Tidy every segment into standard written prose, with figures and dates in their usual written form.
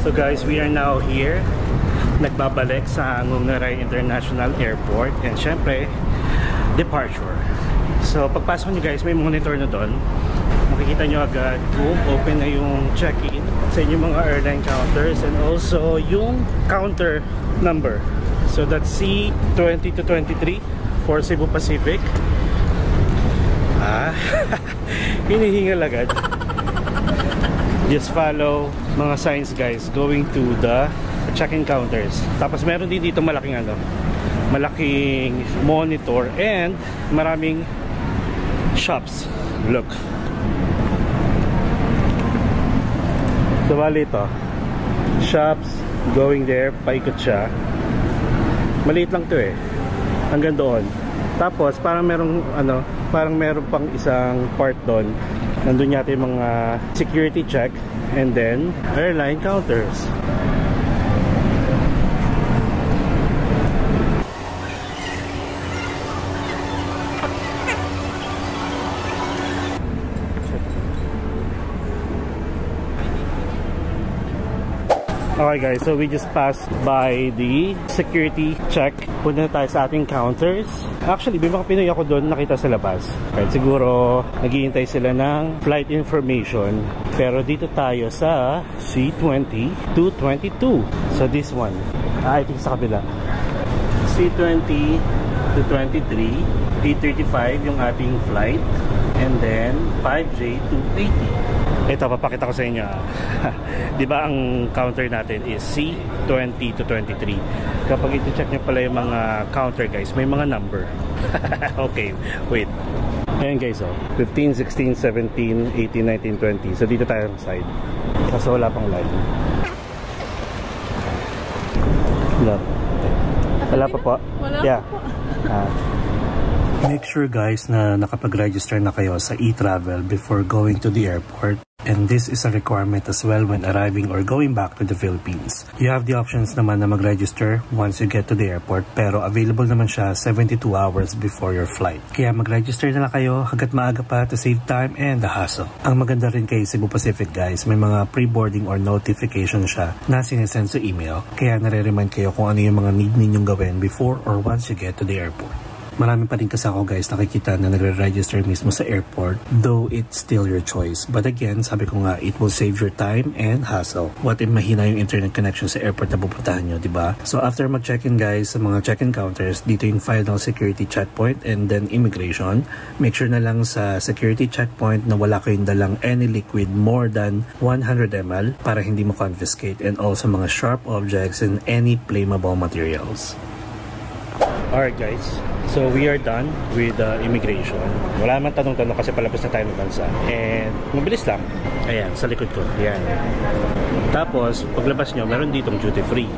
So guys, we are now here. Nagbabalik sa Ngong Naray International Airport. And syempre, departure. So pagpasok nyo guys, may monitor na doon. Makikita nyo agad kung open na yung check-in sa inyong mga airline counters. And also yung counter number. So that's C20 to 23 for Cebu Pacific. Hinihingal agad. Just follow mga signs guys going to the check-in counters. Tapos meron din dito malaking malaking monitor and maraming shops. Look. So bali ito, shops, going there, paikot siya. Maliit lang to eh, hanggang doon. Tapos parang merong parang meron pang isang part doon. Nandun yata yung mga security check and then airline counters. Okay guys, so we just passed by the security check. Punta na tayo sa ating counters. Actually, may mga Pinoy ako doon nakita sa labas. Kahit siguro naghihintay sila ng flight information. Pero dito tayo sa C20 to 22. So this one, I think sa kabila. C20 to 23, 8:35 yung ating flight. And then 5J to 80. Ito, papakita ko sa inyo. Di ba ang counter natin is C20 to 23. Kapag iti-check nyo pala yung mga counter guys, may mga number. Okay, wait. Ayan guys, 15, 16, 17, 18, 19, 20. So dito tayo sa side. Kasi wala pang line. Wala pa po? Wala yeah. pa po. Make sure guys na nakapag-register na kayo sa e-travel before going to the airport. And this is a requirement as well when arriving or going back to the Philippines. You have the options naman na mag-register once you get to the airport, pero available naman siya 72 hours before your flight. Kaya mag-register na lang kayo hanggat maaga pa to save time and the hassle. Ang maganda rin kay Cebu Pacific guys, may mga pre-boarding or notification siya na sinesend sa email. Kaya nare-remind kayo kung ano yung mga need ninyong gawin before or once you get to the airport. Marami pa rin kasi ako guys nakikita na nagre-register mismo sa airport, though it's still your choice. But again, sabi ko nga, it will save your time and hassle. What if mahina yung internet connection sa airport na pupuntahan nyo, diba? So after mag-check-in guys sa mga check-in counters, dito yung final security checkpoint and then immigration. Make sure na lang sa security checkpoint na wala kayong dalang any liquid more than 100 ml para hindi mo confiscate, and also mga sharp objects and any flammable materials. Alright guys, so we are done with immigration. Wala naman tanong-tanong kasi palabas na tayo ng bansa. And mabilis lang. Ayan, sa likod ko. Ayan. Tapos, paglabas nyo, meron ditong duty free.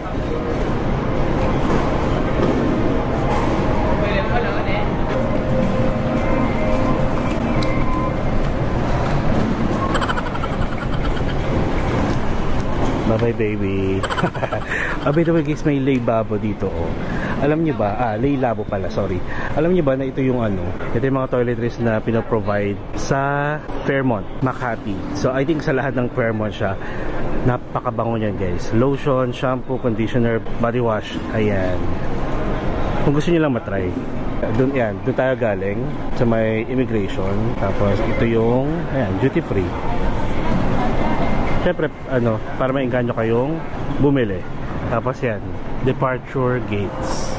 Bye-bye baby. By the way guys, may Leibabo dito Alam niyo ba, Leilabo pala, sorry. Alam niyo ba na ito yung ito yung mga toiletries na pinaprovide sa Fairmont, Makati. So I think sa lahat ng Fairmont siya. Napakabango niyan guys. Lotion, shampoo, conditioner, body wash. Ayan. Kung gusto niyo lang matry. Doon tayo galing sa may immigration. Tapos ito yung duty free. Siyempre, para maingganyo kayong bumili. Tapos yan, departure gates.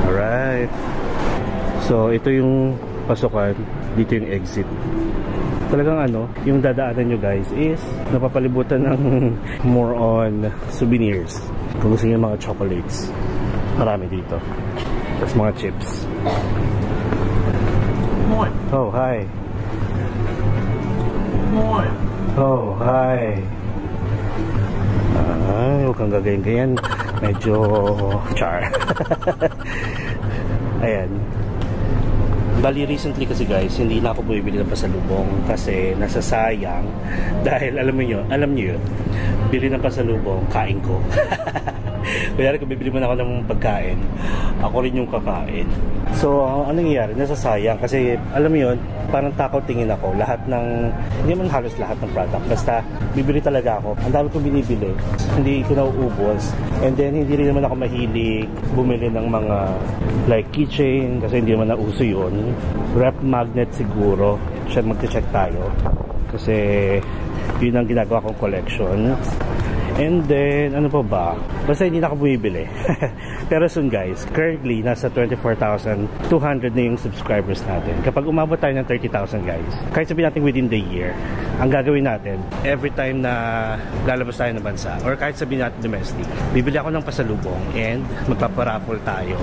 Alright. So, ito yung pasukan. Dito yung exit. Talagang yung dadaanan nyo guys is napapalibutan ng more on souvenirs. Kung gusto nyo mga chocolates, marami dito. Tapos mga chips. Oh, hi. Oh, hi. Huwag kang gagayin-gayan. Medyo char. Ayan. Bali recently kasi guys, hindi na ako bumibili ng pasalubong kasi nasasayang. Dahil alam niyo yun, bili ng pasalubong, kain ko. Kaya kung bibili mo na ako ng pagkain, ako rin yung kakain. So, anong nangyayari? Nasasayang kasi alam mo yun, parang takaw tingin ako. Lahat ng, hindi man halos lahat ng product. Basta, bibili talaga ako. Ang dami kong binibili. Hindi ko nauubos. And then, hindi rin naman ako mahilig bumili ng mga like keychain kasi hindi naman nauso yun. Rep magnet siguro. Magche-check tayo. Kasi, yun ang ginagawa kong collection. And then, ano pa ba? Basta hindi na ako bumibili. Pero soon guys, currently, nasa 24,200 na yung subscribers natin. Kapag umabot tayo ng 30,000 guys, kahit sabihin natin within the year, ang gagawin natin, every time na lalabas tayo ng bansa, or kahit sabihin natin domestic, bibili ako ng pasalubong and magpaparaffle tayo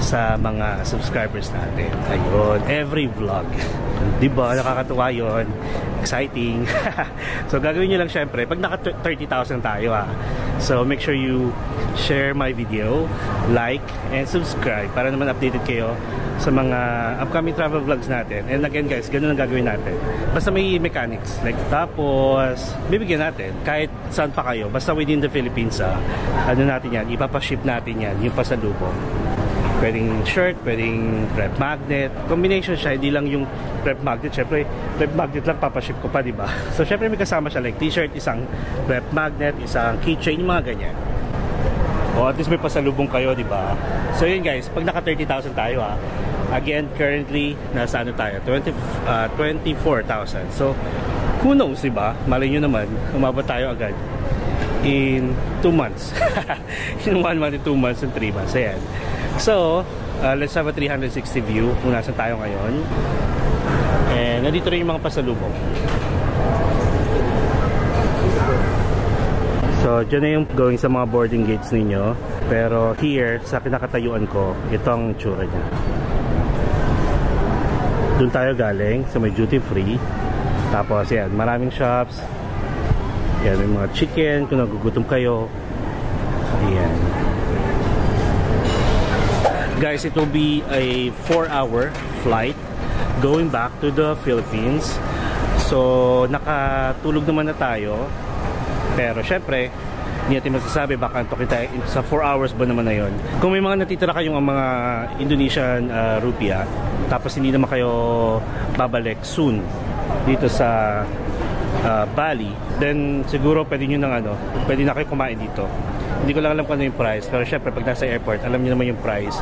sa mga subscribers natin. Ayun, every vlog. Diba? Nakakatuwa yun. Exciting. So, gagawin nyo lang syempre, pag naka 30,000 tayo So, make sure you share my video, like, and subscribe para naman updated kayo sa mga upcoming travel vlogs natin. And again guys, ganun ang gagawin natin. Basta may mechanics. Like, tapos, bibigyan natin kahit saan pa kayo. Basta within the Philippines, ano natin yan, ipapaship natin yan, yung pasalubong. Pwedeng shirt, pwedeng rep magnet. Combination siya, hindi lang yung rep magnet. Syempre, rep magnet lang papaship ko pa, diba? So, syempre may kasama siya like t-shirt, isang rep magnet, isang keychain, yung mga ganyan. O, at least may pasalubong kayo, diba? So, yun guys, pag naka 30,000 tayo, again, currently, nasa ano tayo? 24,000. So, who knows, diba? Malay nyo naman, umabot tayo agad in 2 months. In 1 month, in 2 months, in 3 months. Ayan. So, let's have a 360 view kung nasan tayo ngayon. And nandito rin yung mga pasalubong. So, dyan na yung going sa mga boarding gates ninyo. Pero here, sa pinakatayuan ko, ito ang tsura niya. Doon tayo galing, sa may duty free. Tapos, yan, maraming shops. Yan, may mga chicken, kung nagugutom kayo. Ayan. Guys, it will be a 4-hour flight going back to the Philippines. So, nakatulog naman na tayo. Pero, syempre, hindi natin masasabi baka antokin tayo sa 4 hours ba naman na yun. Kung may mga natitira kayong mga Indonesian rupiah, tapos hindi naman kayo babalik soon dito sa Bali, then siguro pwede nyo pwede na kayo kumain dito. Hindi ko lang alam kung ano yung price, pero syempre pag nasa airport, alam niyo naman yung price.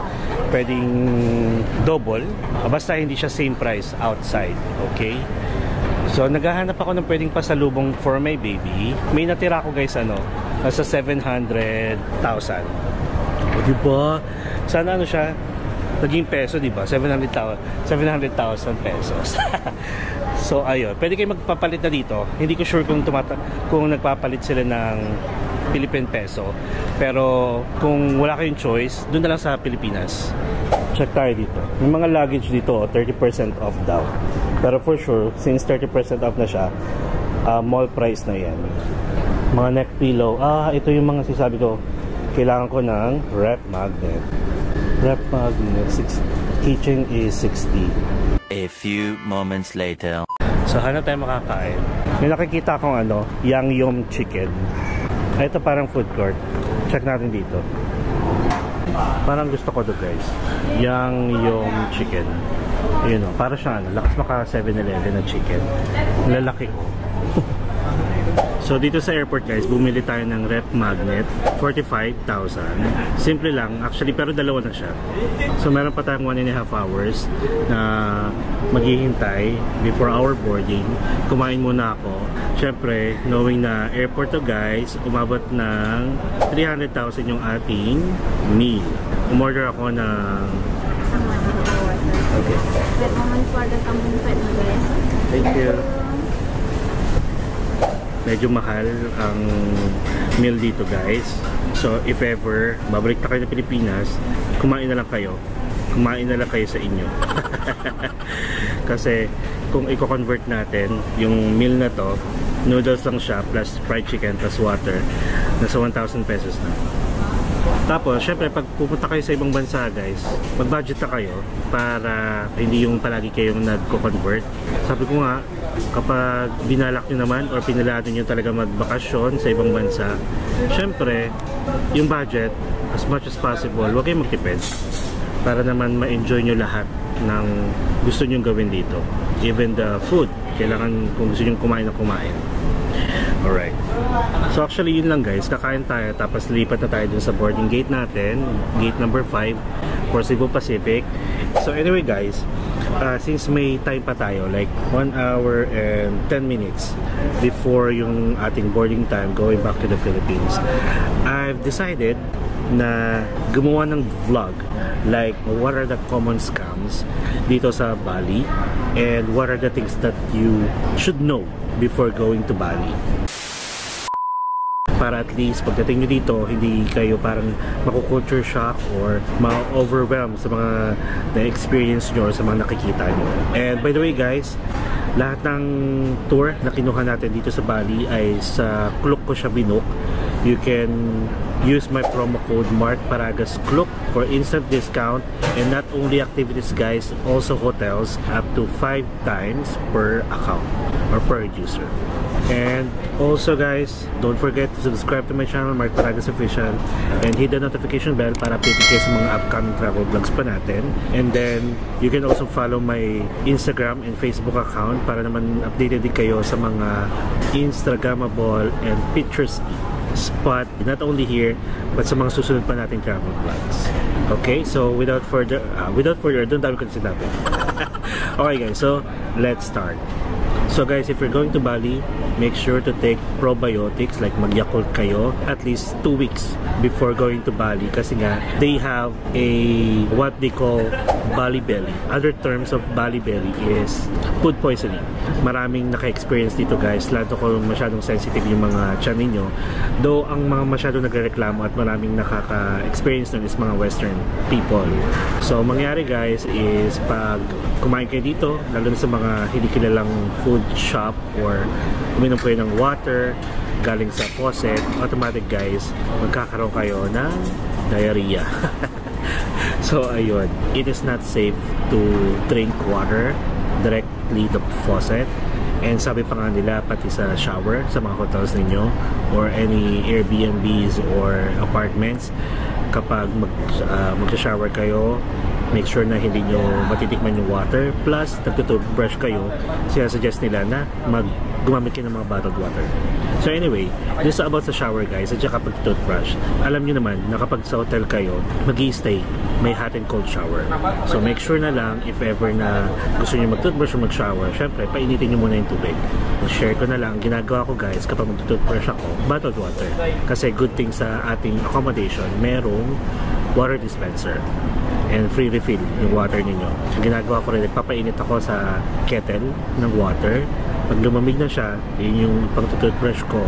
Pwedeng double, basta hindi siya same price outside, okay? So, naghahanap ako ng pwedeng pasalubong for my baby. May natira ko guys, nasa 700,000. O, diba? Sana siya, naging peso, diba? 700,000 pesos. So, ayun. Pwede kayo magpapalit na dito. Hindi ko sure kung nagpapalit sila ng Philippine peso. Pero kung wala kayong choice, doon na lang sa Pilipinas. Check tayo dito. May mga luggage dito, 30% off daw. Pero for sure, since 30% off na siya, mall price na yan. Mga neck pillow. Ito yung mga sinasabi ko. Kailangan ko ng rep magnet. Rep magnet. Keychain is 60. A few moments later. So, hanap tayo makakain. May nakikita akong Yang Yum Chicken. Ito parang food court. Check natin dito. Parang gusto ko to guys. Yang Yum Chicken. Yun para siya lakas maka 7-Eleven na chicken. Lalaki ko. So dito sa airport guys, bumili tayo ng rep magnet, 45,000. Simple lang, actually, pero dalawa na siya. So meron pa tayong 1.5 hours na maghihintay before our boarding. Kumain muna ako. Syempre, knowing na airport to guys, umabot ng 300,000 yung ating meal. Umorder ako ng... Okay. That moment for the company fat guys. Thank you. Medyo mahal ang meal dito guys. So if ever babalik na kayo ng Pilipinas, kumain na lang kayo. Kumain na lang kayo sa inyo. Kasi kung i-convert natin yung meal na to, noodles lang siya plus fried chicken plus water, nasa 1,000 pesos na. Tapos, syempre, pag pupunta kayo sa ibang bansa, guys, mag-budget na kayo para hindi yung palagi kayong nagko-convert. Sabi ko nga, kapag binalak nyo naman or pinalado nyo talaga magbakasyon sa ibang bansa, syempre, yung budget, as much as possible, huwag kayong magtipid. para naman ma-enjoy nyo lahat ng gusto nyo gawin dito. Even the food, kailangan kung gusto nyo kumain na kumain. Alright. So actually yun lang guys, kakain tayo tapos lipat na tayo dun sa boarding gate natin, gate number 5 for Cebu Pacific. So anyway guys, since may time pa tayo, like 1 hour and 10 minutes before yung ating boarding time going back to the Philippines, I've decided na gumawa ng vlog like what are the common scams dito sa Bali and what are the things that you should know before going to Bali, para at least pagdating nyo dito hindi kayo parang maku-culture shock or ma-overwhelm sa mga na-experience nyo or sa mga nakikita nyo. And by the way guys, lahat ng tour na kinuha natin dito sa Bali ay sa Klook ko siya binook. You can use my promo code MarkParagasKlook for instant discount, and not only activities guys, also hotels up to 5 times per account or per user. And also guys, don't forget to subscribe to my channel, Mark Paragas Official, and hit the notification bell para updated kayo sa mga upcoming travel vlogs pa natin. And then you can also follow my Instagram and Facebook account para naman updated din kayo sa mga Instagrammable and pictures spot, not only here but sa mga susunod pa nating travel vlogs. Okay, so without further ado, dami ko na sinabi. Okay guys, so let's start. So guys, if you're going to Bali, make sure to take probiotics, like mag-Yakult kayo at least 2 weeks before going to Bali, kasi nga they have a what they call Bali belly. Other terms of Bali belly is food poisoning. Maraming naka-experience dito guys, lalo kung masyadong sensitive yung mga tiyan ninyo. Though ang mga masyadong nagrereklamo at maraming nakaka-experience nun is mga western people. So mangyari guys is pag kumain kayo dito, lalo na sa mga hindi kilalang food shop or uminom kayo ng water galing sa faucet, automatic guys, magkakaroon kayo ng diarrhea. So ayun, it is not safe to drink water directly the faucet. And sabi pa nga nila, pati sa shower sa mga hotels ninyo or any Airbnbs or apartments, kapag mag-shower kayo, make sure na hindi nyo matitikman yung water, plus nagtutoothbrush kayo, suggest nila na gumamit kayo ng mga bottled water. So anyway, this is about sa shower guys, at saka pag toothbrush. Alam nyo naman na kapag sa hotel kayo, mag-i-stay, may hot and cold shower. So make sure na lang, if ever na gusto nyo mag-toothbrush o mag-shower, syempre, painitin nyo muna yung tubig. Share ko na lang, ginagawa ko guys, kapag mag-toothbrush ako, bottled water. Kasi good thing sa ating accommodation, merong water dispenser and free refill yung water ninyo. So ginagawa ko rin, nagpapainit ako sa kettle ng water. Pag lumamig na siya, yun yung pang-toothbrush ko,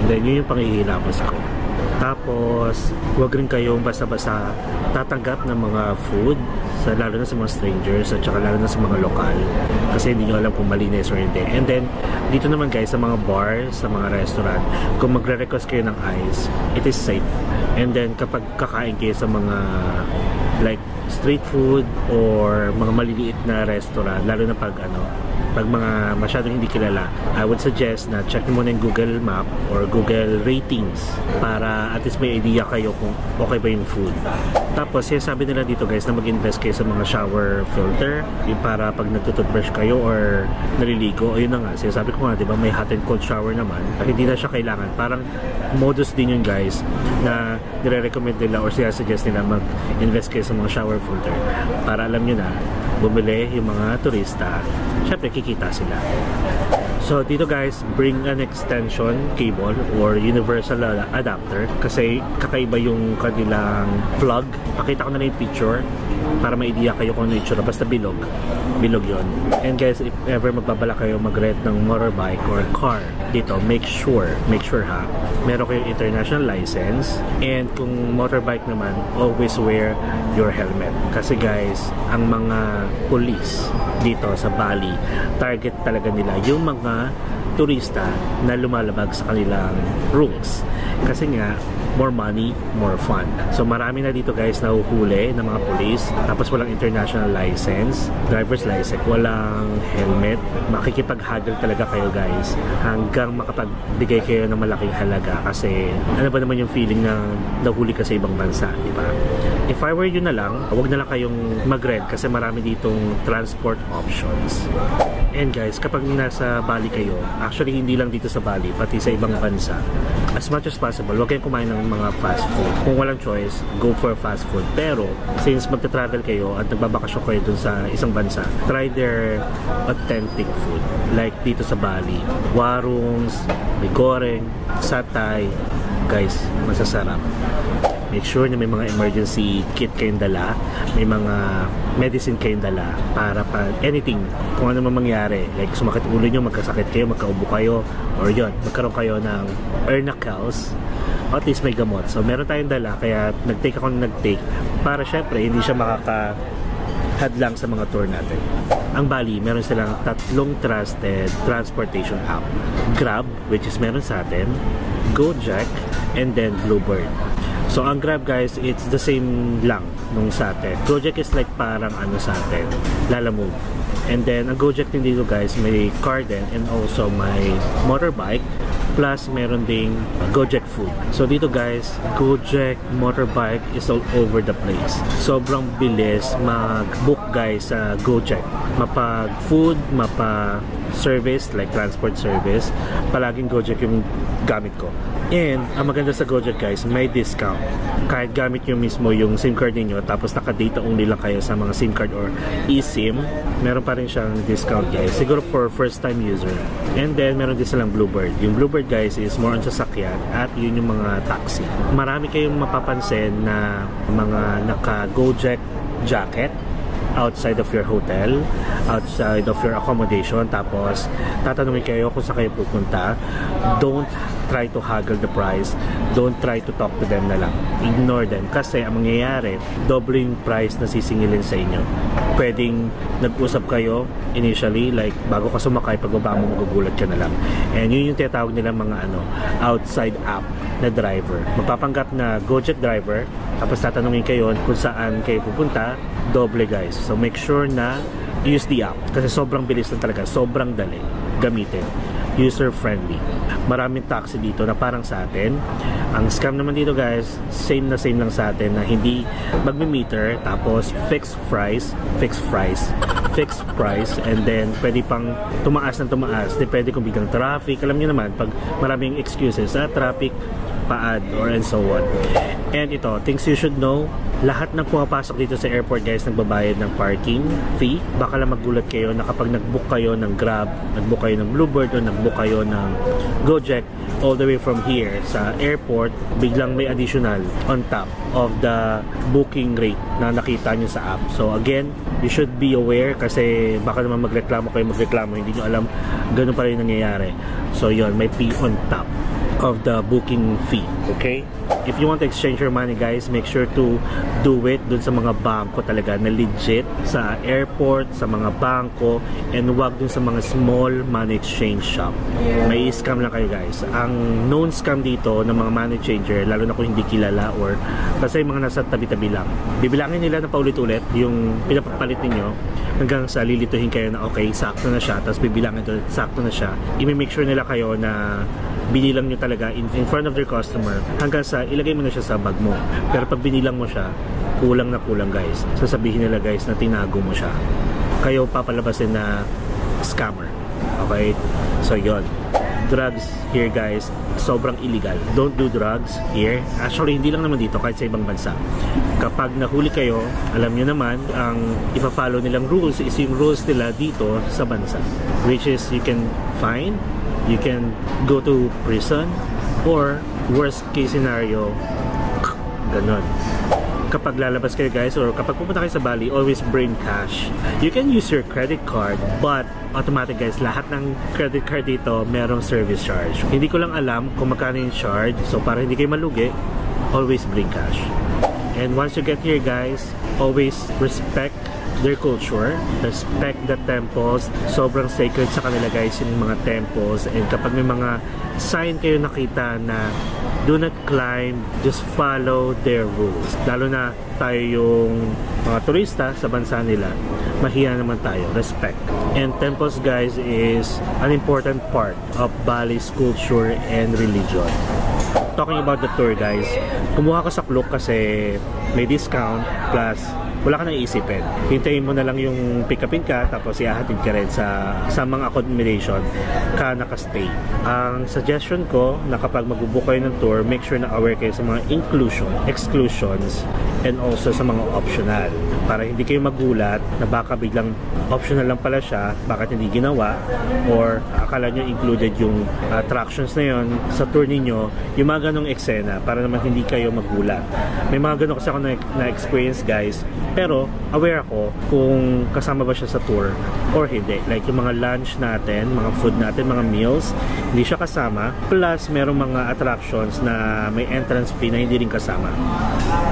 and then yun yung pang-ihilamos ko. Tapos huwag rin kayong basta-basta tatanggap ng mga food, lalo na sa mga strangers at saka lalo na sa mga lokal, kasi hindi nyo alam kung malinis or hindi. And then dito naman guys, sa mga bars, sa mga restaurant, kung magre-request kayo ng ice, it is safe. And then kapag kakain kayo sa mga like street food or mga maliliit na restaurant, lalo na pag mga masyadong hindi kilala, I would suggest na check mo muna yung Google Map or Google Ratings para at least may idea kayo kung okay ba yung food. Tapos sabi nila dito guys na mag-invest kayo sa mga shower filter, yung para pag nagtutoothbrush kayo or naliligo, ayun na nga, sabi ko nga, diba, may hot and cold shower naman, hindi na siya kailangan. Parang modus din yun guys na nire-recommend nila or suggest nila mag-invest kayo sa mga shower filter para alam nyo na, bumili yung mga turista, syempre kikita sila. So dito guys, bring an extension cable or universal adapter kasi kakaiba yung kanilang plug. Pakita ko na lang yung picture para may idea kayo kung ano yung itsura. Basta bilog yon. And guys, if ever magbabala kayo mag-rent ng motorbike or car dito, make sure ha, meron kayong international license. And kung motorbike naman, always wear your helmet. Kasi guys, ang mga police dito sa Bali, target talaga nila yung mga turista na lumalabag sa kanilang rules. Kasi nga, more money, more fun. So marami na dito guys na uhuli ng mga police, tapos walang international license, driver's license, walang helmet. Makikipag-haggle talaga kayo guys hanggang makapagbigay kayo ng malaking halaga, kasi ano ba naman yung feeling na nahuli ka sa ibang bansa, di ba? If I were you na lang, wag na lang kayong mag-rent kasi marami ditong transport options. And guys, kapag nasa Bali kayo, actually hindi lang dito sa Bali, pati sa ibang bansa, as much as possible, huwag kayong kumain ng mga fast food. Kung walang choice, go for fast food. Pero, since magta-travel kayo at nagbabakasyon kayo dun sa isang bansa, try their authentic food. Like dito sa Bali, warungs, may goreng, satay. Guys, masasarap. Make sure na may mga emergency kit kayong dala, may mga medicine kayong dala para pa anything, kung ano man mangyari, like sumakit ulo nyo, magkasakit kayo, magkaubo kayo, or yun, magkaroon kayo ng earnacles, at least may gamot. So meron tayong dala, kaya nag-take ako ng nag-take para syempre hindi siya makakahadlang sa mga tour natin. Ang Bali, meron silang 3 trusted transportation app. Grab, which is meron sa atin, Gojek, and then Bluebird. So ang Grab guys, it's the same lang nung sa atin. Gojek is like parang ano sa atin, Lalamove. And then ang Gojek din dito guys, may car din and also may motorbike. Plus meron ding Gojek food. So dito guys, Gojek motorbike is all over the place. Sobrang bilis mag-book guys sa Gojek. Mapag food, mapa service like transport service, palaging Gojek yung gamit ko. And ang maganda sa Gojek guys, may discount. Kahit gamit nyo mismo yung SIM card niyo tapos naka-data only lang kayo sa mga SIM card or eSIM, meron pa rin siyang discount guys. Siguro for first time user. And then meron din silang Bluebird. Yung Bluebird guys is more on sasakyan at yun yung mga taxi. Marami kayong mapapansin na mga naka-Gojek jacket outside of your hotel, outside of your accommodation, tapos tatanungin kayo kung saan kayo pupunta. Don't try to haggle the price, don't try to talk to them na lang, ignore them, kasi ang mangyayari, doble yung price na sisingilin sa inyo. Pwedeng nag-usap kayo initially, like bago ka sumakay, pagbaba mo magugulat ka na lang, and yun yung tinatawag nila mga outside app na driver. Mapapanggap na Gojek driver, tapos tatanungin kayo kung saan kayo pupunta, doble guys. So make sure na use the app kasi sobrang bilis na talaga, sobrang dali gamitin, user friendly. Maraming taxi dito na parang sa atin. Ang scam naman dito guys, same lang sa atin, na hindi magme-meter tapos fixed price, and then pwede pang tumaas ng tumaas, depende kung biglang traffic. Alam niyo naman, pag maraming excuses sa traffic, pa-add or and so on. And ito, things you should know, lahat ng pumapasok dito sa airport guys nagbabayad ng parking fee. Baka lang magulat kayo na kapag nag-book kayo ng Grab, nag-book kayo ng Bluebird, o nag-book kayo ng Gojek, all the way from here sa airport, biglang may additional on top of the booking rate na nakita nyo sa app. So again, you should be aware kasi baka naman magreklamo, hindi nyo alam, ganun pa rin nangyayari. So yun, may fee on top of the booking fee, okay? If you want to exchange your money guys, make sure to do it dun sa mga bangko talaga na legit, sa airport, sa mga bangko, and wag dun sa mga small money exchange shop. May scam lang kayo guys. Ang known scam dito ng mga money changer, lalo na kung hindi kilala or kasi mga nasa tabi-tabi lang, bibilangin nila na paulit-ulit yung pinapapalit ninyo hanggang sa lilituhin kayo na okay, sakto na siya, tapos bibilangin ito, sakto na siya. I-make sure nila kayo na binilang nyo talaga in front of their customer hanggang sa ilagay mo na siya sa bag mo. Pero pag binilang mo siya, kulang na kulang guys. Sasabihin nila guys na tinago mo siya. Kayo papalabasin na scammer. Okay? So yon. Drugs here guys, sobrang illegal. Don't do drugs here. Actually, hindi lang naman dito, kahit sa ibang bansa. Kapag nahuli kayo, alam nyo naman, ang ipa-follow nilang rules is yung rules nila dito sa bansa. Which is, you can fine, you can go to prison, or worst case scenario, ganon. Kapag lalabas kayo guys, or kapag pupunta kayo sa Bali, always bring cash. You can use your credit card, but automatic guys, lahat ng credit card dito merong service charge. Hindi ko lang alam kung magkano yung charge, so para hindi kayo malugi, always bring cash. And once you get here guys, always respect their culture, respect the temples. Sobrang sacred sa kanila guys yung mga temples, and kapag may mga sign kayo nakita na do not climb, just follow their rules. Lalo na tayo yung mga turista sa bansa nila, mahiya naman tayo, respect. And temples guys is an important part of Bali's culture and religion. Talking about the tour guys, kumuha ka sa Klook kasi may discount, plus wala ka nang iisipin. Hintayin mo na lang yung pick-upin ka, tapos ihahatid ka rin sa mga accommodation ka nakastay. Ang suggestion ko na kapag mag-book kayo ng tour, make sure na aware kayo sa mga exclusions, and also sa mga optional. Para hindi kayo magulat na baka biglang optional lang pala siya, bakit hindi ginawa, or akala nyo included yung attractions na yon sa tour ninyo, yung mga ganong eksena, para naman hindi kayo magulat. May mga ganon kasi ako na-experience guys, pero aware ako kung kasama ba siya sa tour or hindi. Like yung mga lunch natin, mga food natin, mga meals, hindi siya kasama. Plus merong mga attractions na may entrance fee na hindi rin kasama.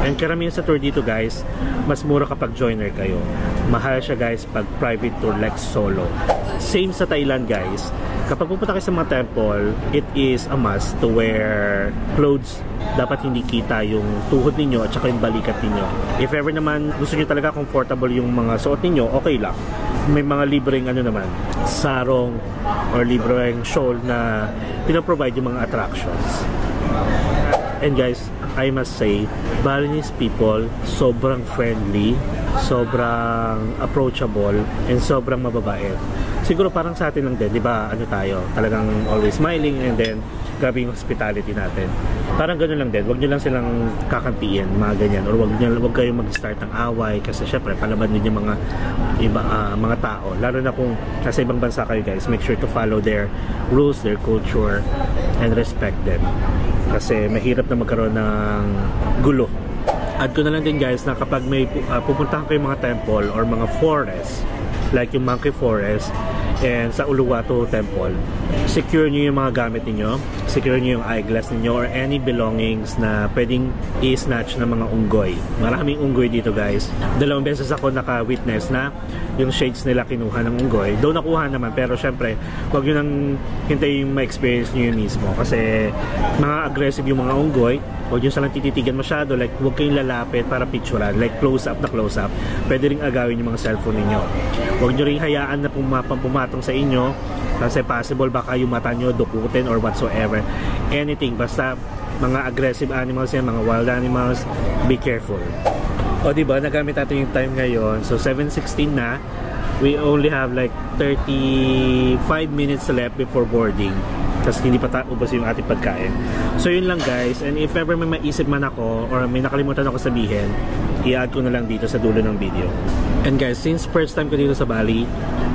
And karamihan sa tour dito guys, mas mura kapag joiner kayo. Mahal siya guys pag private tour like solo. Same sa Thailand guys. Kapag pupunta kayo sa mga temple, it is a must to wear clothes. Dapat hindi kita yung tuhod ninyo at saka yung balikat ninyo. If ever naman gusto nyo talaga comfortable yung mga suot ninyo, okay lang. May mga libreng sarong or libreng shawl na pinaprovide yung mga attractions. And guys, I must say, Balinese people sobrang friendly, sobrang approachable, and sobrang mababait. Siguro parang sa atin lang din, di ba? Ano tayo? Talagang always smiling, and then grabe yung hospitality natin. Parang gano'n lang din. Huwag nyo lang silang kakampiin, mga ganyan. Or huwag kayong mag-start ng away kasi syempre palaban din yung mga tao. Lalo na kung nasa ibang bansa kayo guys, make sure to follow their rules, their culture, and respect them. Kasi mahirap na magkaroon ng gulo. Add ko na lang din guys na kapag may pupuntahan kayo mga temple or mga forest, like yung Monkey Forest and sa Uluwatu Temple, secure nyo yung mga gamit niyo, secure nyo yung eyeglass niyo or any belongings na pwedeng i-snatch ng mga unggoy. Maraming unggoy dito guys. 2 beses ako naka-witness na yung shades nila kinuha ng unggoy. Though nakuha naman, pero syempre huwag nyo nang hintayin yung ma-experience nyo yun mismo kasi mga aggressive yung mga unggoy. Huwag nyo salang tititigan masyado, like huwag kayong lalapit para picturean, like close up. Pwede rin agawin yung mga cellphone ninyo. Huwag nyo rin hayaan na pumatong sa inyo kasi possible baka yung mata nyo dukutin or whatsoever. Anything, basta mga aggressive animals yan, mga wild animals, be careful. O diba, nagamit natin yung time ngayon, so 7:16 na. We only have like 35 minutes left before boarding. Tapos hindi pa ubos yung ating pagkain. So yun lang guys, and if ever may maisip man ako or may nakalimutan ako sabihin, i-add ko na lang dito sa dulo ng video. And guys, since first time ko dito sa Bali,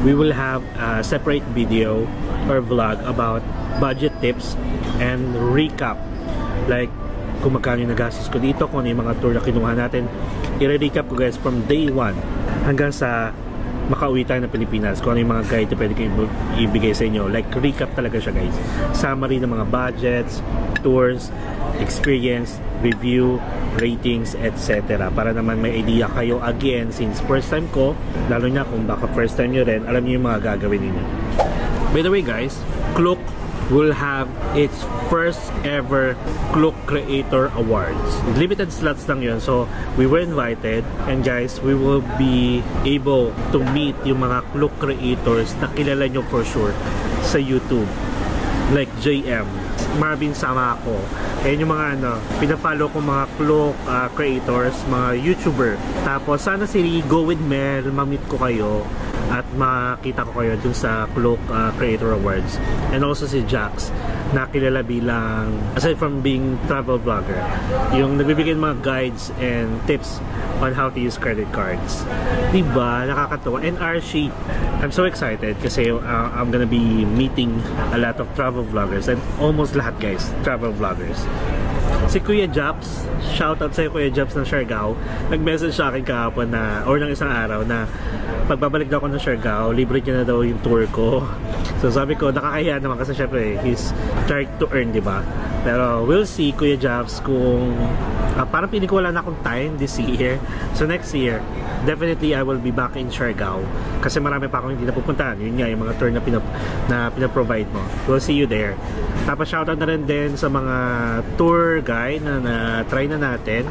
we will have a separate video or vlog about budget tips and recap. Like kung magkano yung nagastos ko dito, kung ano yung mga tour na kinuha natin, i-recap ko guys from day 1 hanggang sa makauwi tayo ng Pilipinas, kung ano yung mga guide na pwede ko ibigay sa inyo. Like recap talaga siya guys, summary ng mga budgets, tours, experience, review, ratings, etc. Para naman may idea kayo again, since first time ko, lalo na kung baka first time nyo rin, alam nyo yung mga gagawin ninyo. By the way guys, Klook will have its first ever Klook Creator Awards. Limited slots lang yun, so we were invited, and guys, we will be able to meet yung mga Klook creators na kilala nyo for sure sa YouTube, like JM, Marvin Samako, ayun yung mga pinafollow ko mga Klook creators, mga YouTuber. Tapos sana si Go With Mel, ma-meet ko kayo at makita ko kayo dun sa Klook Creator Awards. And also si Jax, na kilala bilang, aside from being travel vlogger, yung nagbibigay ng mga guides and tips on how to use credit cards. Diba? Nakakatawa. And Archie, I'm so excited kasi I'm gonna be meeting a lot of travel vloggers, and almost lahat guys, travel vloggers. Si Kuya Japs, shoutout sa'yo Kuya Japs ng Siargao, nag-message sa akin kahapon na, or ng isang araw na pagbabalik daw ako ng Siargao, libre niya na daw yung tour ko. So sabi ko, nakakahiya naman kasi syempre he's trying to earn, diba? Pero we'll see Kuya Japs kung Parang piling ko wala na akong time this year. So next year, definitely I will be back in Siargao. Kasi marami pa akong hindi napupuntahan. Yun nga, yung mga tour na pinaprovide mo. We'll see you there. Tapos shoutout na rin din sa mga tour guide na try na natin.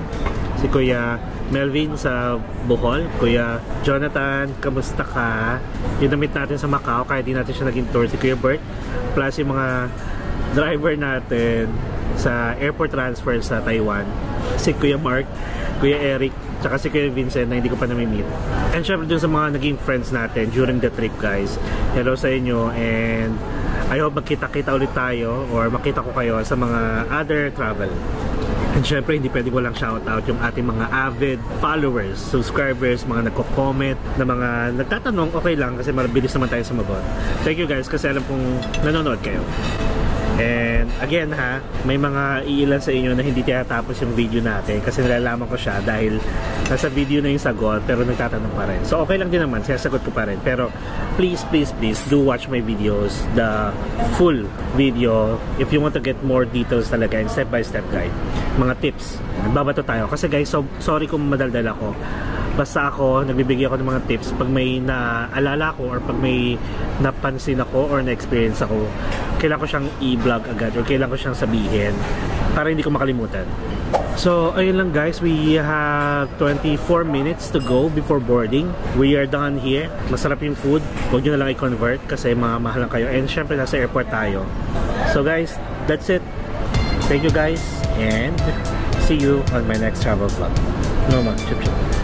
Si Kuya Melvin sa Bohol, Kuya Jonathan, kamusta ka? Yung na-meet natin sa Macau, kaya di natin siya naging tour. Si Kuya Bert, plus yung mga driver natin sa airport transfer sa Taiwan. Si Kuya Mark, Kuya Eric, tsaka si Kuya Vincent na hindi ko pa na-meet. And syempre dun sa mga naging friends natin during the trip, guys. Hello sa inyo, and I hope magkita-kita ulit tayo or makita ko kayo sa mga other travel. And syempre, hindi pwede ko lang shoutout yung ating mga avid followers, subscribers, mga nagko-comment, na mga nagtatanong, okay lang kasi mabilis naman tayo sumagot. Thank you guys kasi alam kong nanonood kayo. And again ha, may mga iilan sa inyo na hindi tinatapos yung video natin kasi nalalaman ko siya dahil nasa video na yung sagot pero nagtatanong pa rin. So okay lang din naman, sinasagot ko pa rin. Pero please do watch my videos, the full video if you want to get more details talaga and step by step guide. Mga tips, nagbabato tayo. Kasi guys, so, sorry kung madaldal ako. Basta ako, nagbibigay ako ng mga tips pag may naalala ko or pag may napansin ako or na-experience ako, kailangan ko siyang i-vlog agad or kailangan ko siyang sabihin para hindi ko makalimutan. So, ayun lang guys, we have 24 minutes to go before boarding. We are done here. Masarap yung food. Huwag nyo na lang i-convert kasi mahal lang kayo. And syempre, nasa airport tayo. So guys, that's it. Thank you guys and see you on my next travel vlog. No man, chip chip.